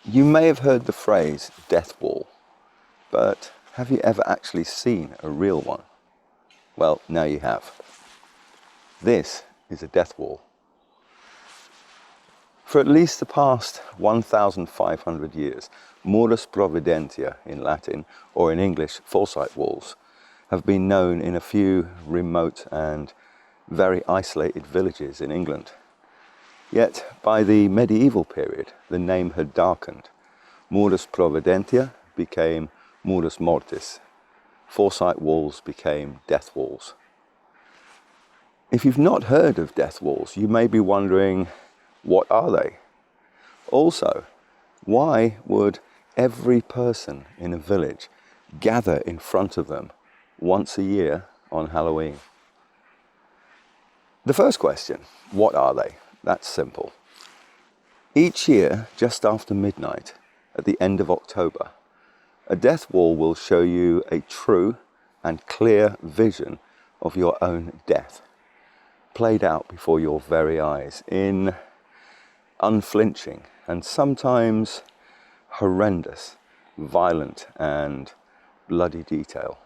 You may have heard the phrase death wall, but have you ever actually seen a real one? Well, now you have. This is a death wall. For at least the past 1,500 years, Murus Providentia in Latin, or in English, foresight walls, have been known in a few remote and very isolated villages in England. Yet, by the medieval period, the name had darkened. Murus Providentia became Murus Mortis. Foresight walls became death walls. If you've not heard of death walls, you may be wondering, what are they? Also, why would every person in a village gather in front of them once a year on Halloween? The first question, what are they? That's simple. Each year, just after midnight, at the end of October, a death wall will show you a true and clear vision of your own death, played out before your very eyes in unflinching and sometimes horrendous, violent and bloody detail.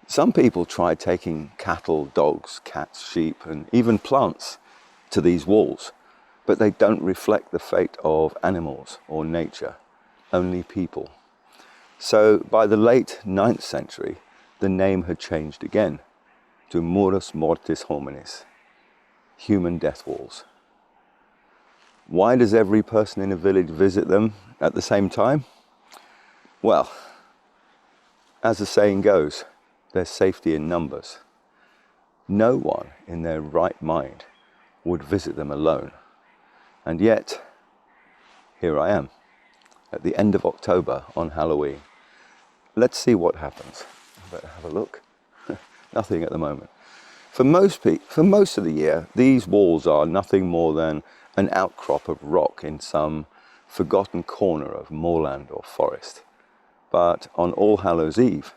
Some people try taking cattle, dogs, cats, sheep and even plants to these walls, but they don't reflect the fate of animals or nature, only people. So by the late 9th century, the name had changed again to Murus Mortis Hominis, human death walls. Why does every person in a village visit them at the same time? Well, as the saying goes, there's safety in numbers. No one in their right mind would visit them alone. And yet, here I am, at the end of October on Halloween. Let's see what happens. I better have a look. Nothing at the moment. For most of the year, these walls are nothing more than an outcrop of rock in some forgotten corner of moorland or forest. But on All Hallows Eve,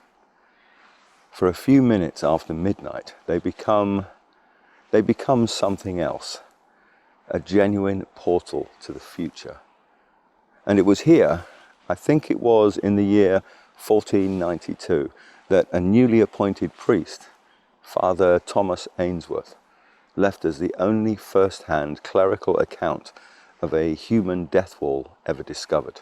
for a few minutes after midnight, they become something else, a genuine portal to the future. And it was here, I think it was in the year 1492, that a newly appointed priest, Father Thomas Ainsworth, left us the only first-hand clerical account of a human death wall ever discovered.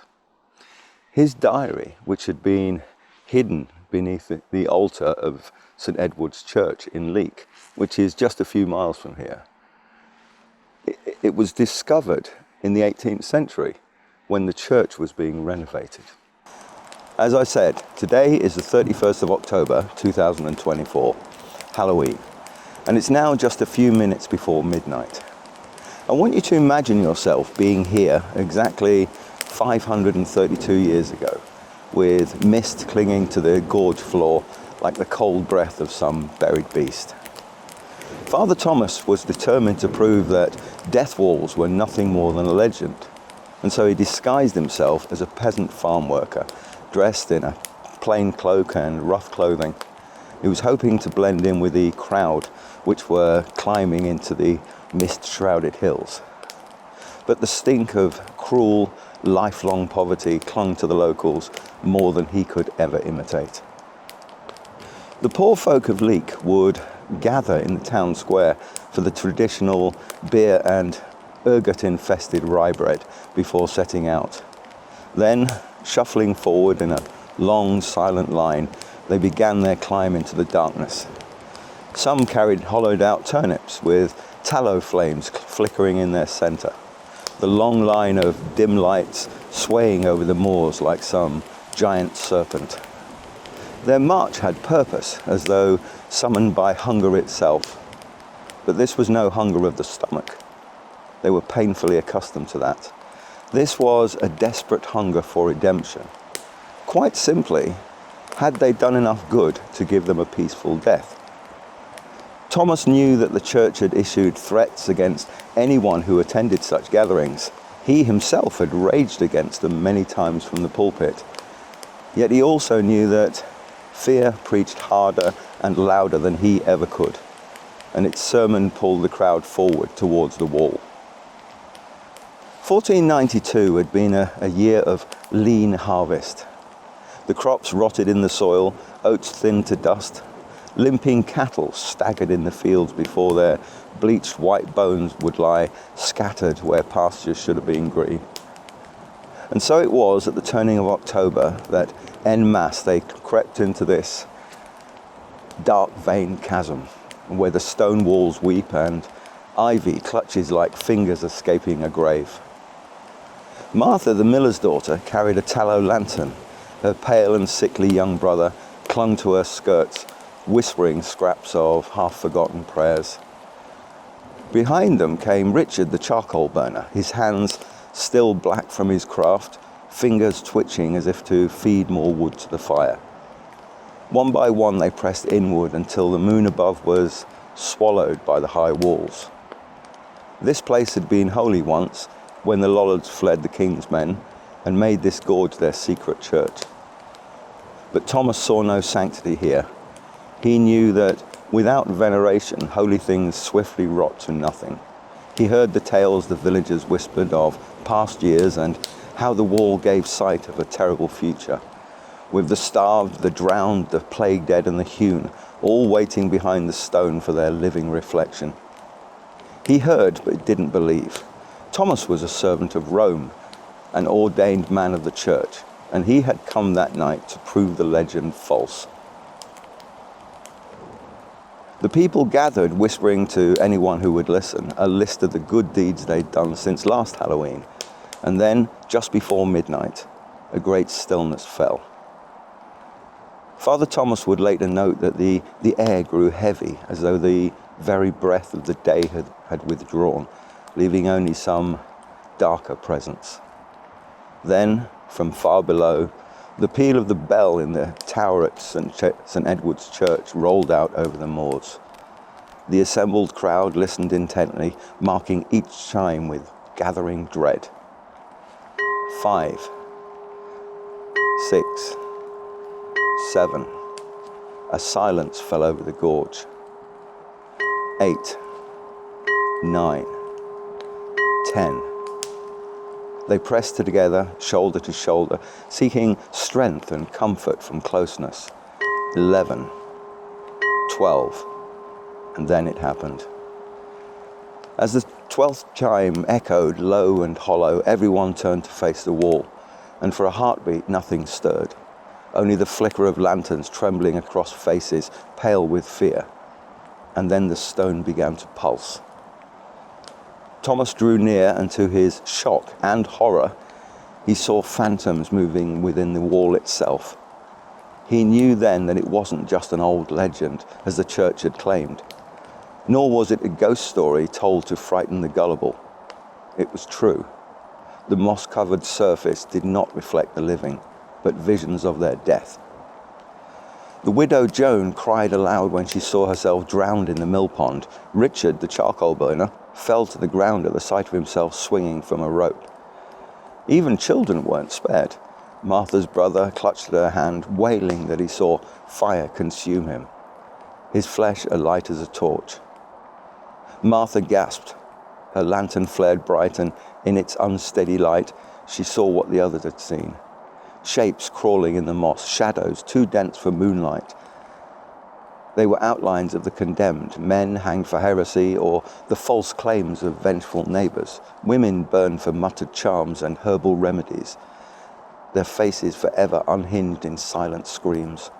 His diary, which had been hidden beneath the altar of St. Edward's Church in Leek, which is just a few miles from here, it was discovered in the 18th century when the church was being renovated. As I said, today is the 31st of October 2024, Halloween, and it's now just a few minutes before midnight. I want you to imagine yourself being here exactly 532 years ago, with mist clinging to the gorge floor like the cold breath of some buried beast. Father Thomas was determined to prove that death walls were nothing more than a legend, and so he disguised himself as a peasant farm worker, dressed in a plain cloak and rough clothing. He was hoping to blend in with the crowd which were climbing into the mist-shrouded hills. But the stink of cruel, lifelong poverty clung to the locals more than he could ever imitate. The poor folk of Leek would gather in the town square for the traditional beer and ergot-infested rye bread before setting out. Then, shuffling forward in a long, silent line, they began their climb into the darkness. Some carried hollowed-out turnips with tallow flames flickering in their centre, the long line of dim lights swaying over the moors like some giant serpent. Their march had purpose, as though summoned by hunger itself. But this was no hunger of the stomach. They were painfully accustomed to that. This was a desperate hunger for redemption. Quite simply, had they done enough good to give them a peaceful death? Thomas knew that the church had issued threats against anyone who attended such gatherings. He himself had raged against them many times from the pulpit. Yet he also knew that fear preached harder and louder than he ever could, and its sermon pulled the crowd forward towards the wall. 1492 had been a year of lean harvest. The crops rotted in the soil, oats thinned to dust. Limping cattle staggered in the fields before their bleached white bones would lie scattered where pastures should have been green. And so it was at the turning of October that en masse they crept into this dark veined chasm where the stone walls weep and ivy clutches like fingers escaping a grave. Martha, the miller's daughter, carried a tallow lantern. Her pale and sickly young brother clung to her skirts, whispering scraps of half-forgotten prayers. Behind them came Richard, the charcoal burner, his hands still black from his craft, fingers twitching as if to feed more wood to the fire. One by one they pressed inward until the moon above was swallowed by the high walls. This place had been holy once, when the Lollards fled the king's men and made this gorge their secret church. But Thomas saw no sanctity here. He knew that without veneration, holy things swiftly rot to nothing. He heard the tales the villagers whispered of past years and how the wall gave sight of a terrible future, with the starved, the drowned, the plague dead and the hewn, all waiting behind the stone for their living reflection. He heard but didn't believe. Thomas was a servant of Rome, an ordained man of the church, and he had come that night to prove the legend false. The people gathered, whispering to anyone who would listen, a list of the good deeds they'd done since last Halloween. And then, just before midnight, a great stillness fell. Father Thomas would later note that the air grew heavy, as though the very breath of the day had withdrawn, leaving only some darker presence. Then, from far below, the peal of the bell in the tower at St. Edward's Church rolled out over the moors. The assembled crowd listened intently, marking each chime with gathering dread. 5, 6, 7. A silence fell over the gorge. 8, 9, 10. They pressed together, shoulder to shoulder, seeking strength and comfort from closeness. 11, 12, and then it happened. As the 12th chime echoed low and hollow, everyone turned to face the wall, and for a heartbeat nothing stirred, only the flicker of lanterns trembling across faces, pale with fear. And then the stone began to pulse. Thomas drew near, and to his shock and horror, he saw phantoms moving within the wall itself. He knew then that it wasn't just an old legend, as the church had claimed, nor was it a ghost story told to frighten the gullible. It was true. The moss-covered surface did not reflect the living, but visions of their death. The widow Joan cried aloud when she saw herself drowned in the mill pond. Richard, the charcoal burner, fell to the ground at the sight of himself swinging from a rope. Even children weren't spared. Martha's brother clutched at her hand, wailing that he saw fire consume him, his flesh alight as a torch. Martha gasped. Her lantern flared bright, and in its unsteady light, she saw what the others had seen. Shapes crawling in the moss, shadows too dense for moonlight. They were outlines of the condemned, men hanged for heresy or the false claims of vengeful neighbours, women burned for muttered charms and herbal remedies, their faces forever unhinged in silent screams.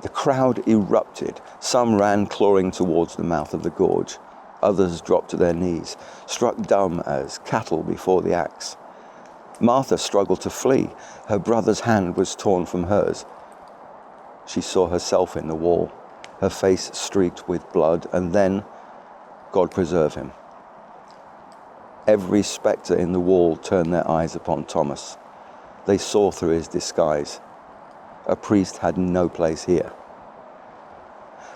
The crowd erupted. Some ran clawing towards the mouth of the gorge. Others dropped to their knees, struck dumb as cattle before the axe. Martha struggled to flee. Her brother's hand was torn from hers. She saw herself in the wall, her face streaked with blood, and then, God preserve him. Every spectre in the wall turned their eyes upon Thomas. They saw through his disguise. A priest had no place here.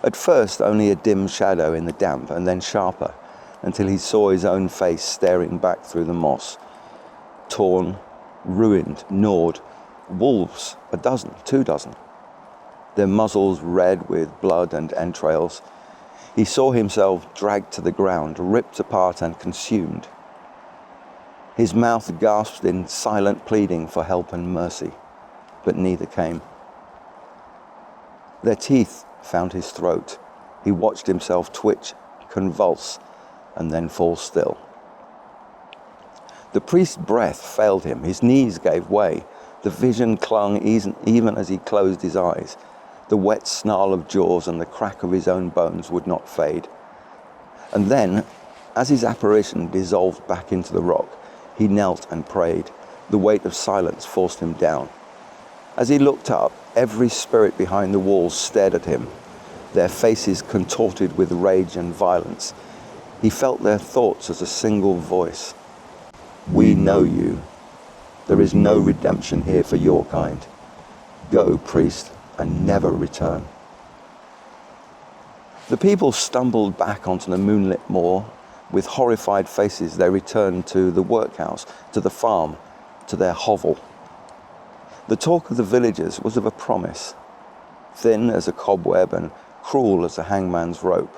At first, only a dim shadow in the damp, and then sharper, until he saw his own face staring back through the moss. Torn, ruined, gnawed, wolves, 2 dozen, their muzzles red with blood and entrails. He saw himself dragged to the ground, ripped apart and consumed. His mouth gasped in silent pleading for help and mercy, but neither came. Their teeth found his throat. He watched himself twitch, convulse, and then fall still. The priest's breath failed him. His knees gave way. The vision clung even as he closed his eyes. The wet snarl of jaws and the crack of his own bones would not fade. And then, as his apparition dissolved back into the rock, he knelt and prayed. The weight of silence forced him down. As he looked up, every spirit behind the walls stared at him, their faces contorted with rage and violence. He felt their thoughts as a single voice. "We know you. There is no redemption here for your kind. Go, priest, and never return." The people stumbled back onto the moonlit moor. With horrified faces, they returned to the workhouse, to the farm, to their hovel. The talk of the villagers was of a promise, thin as a cobweb and cruel as a hangman's rope.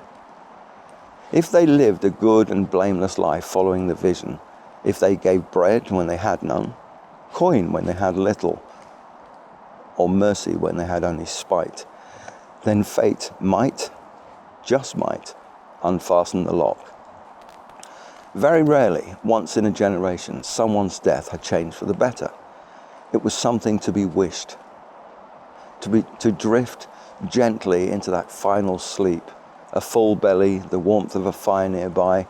If they lived a good and blameless life following the vision, if they gave bread when they had none, coin when they had little, or mercy when they had only spite, then fate might, just might, unfasten the lock. Very rarely, once in a generation, someone's death had changed for the better. It was something to be wished, to drift gently into that final sleep, a full belly, the warmth of a fire nearby,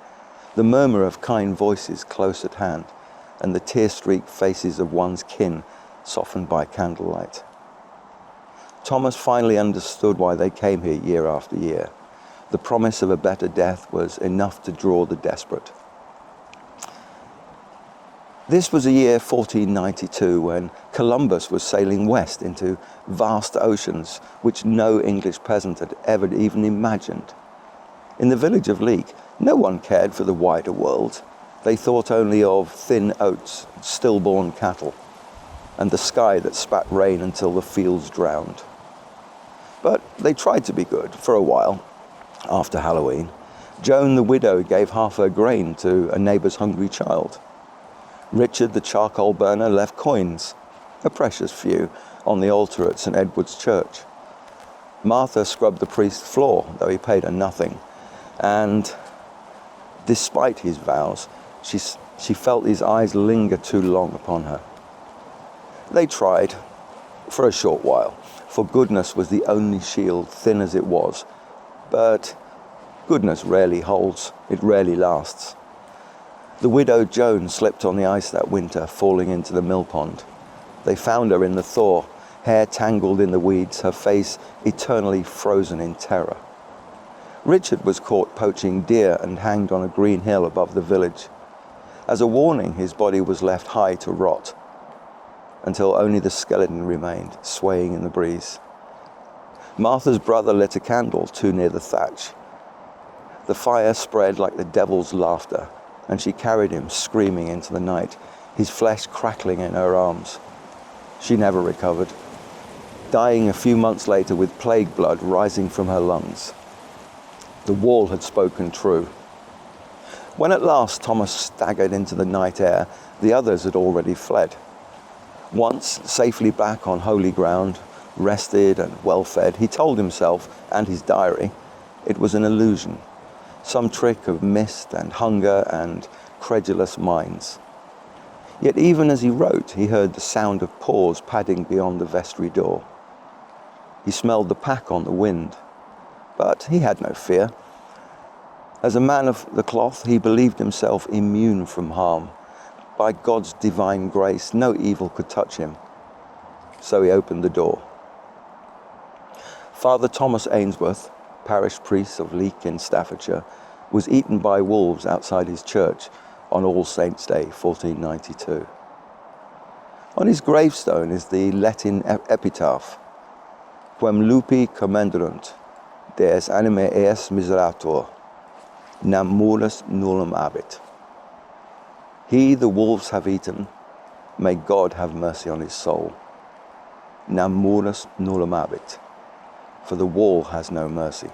the murmur of kind voices close at hand, and the tear-streaked faces of one's kin softened by candlelight. Thomas finally understood why they came here year after year. The promise of a better death was enough to draw the desperate. This was the year 1492, when Columbus was sailing west into vast oceans which no English peasant had ever even imagined. In the village of Leek, no one cared for the wider world. They thought only of thin oats, stillborn cattle, and the sky that spat rain until the fields drowned. But they tried to be good for a while. After Halloween, Joan the widow gave half her grain to a neighbour's hungry child. Richard the charcoal burner left coins, a precious few, on the altar at St. Edward's Church. Martha scrubbed the priest's floor, though he paid her nothing. And despite his vows, she felt his eyes linger too long upon her. They tried, for a short while, for goodness was the only shield, thin as it was. But goodness rarely holds, it rarely lasts. The widow Joan slipped on the ice that winter, falling into the mill pond. They found her in the thaw, hair tangled in the weeds, her face eternally frozen in terror. Richard was caught poaching deer and hanged on a green hill above the village. As a warning, his body was left high to rot, until only the skeleton remained, swaying in the breeze. Martha's brother lit a candle too near the thatch. The fire spread like the devil's laughter, and she carried him screaming into the night, his flesh crackling in her arms. She never recovered, dying a few months later with plague blood rising from her lungs. The wall had spoken true. When at last Thomas staggered into the night air, the others had already fled. Once safely back on holy ground, rested and well-fed, he told himself and his diary it was an illusion, some trick of mist and hunger and credulous minds. Yet even as he wrote, he heard the sound of paws padding beyond the vestry door. He smelled the pack on the wind, but he had no fear. As a man of the cloth, he believed himself immune from harm. By God's divine grace, no evil could touch him. So he opened the door. Father Thomas Ainsworth, parish priest of Leek in Staffordshire, was eaten by wolves outside his church on All Saints' Day, 1492. On his gravestone is the Latin epitaph, Quem lupi commendarunt, des anime eas miserator, nam murus nullum abit. He the wolves have eaten, may God have mercy on his soul. Nam murus nullum abit, for the wall has no mercy.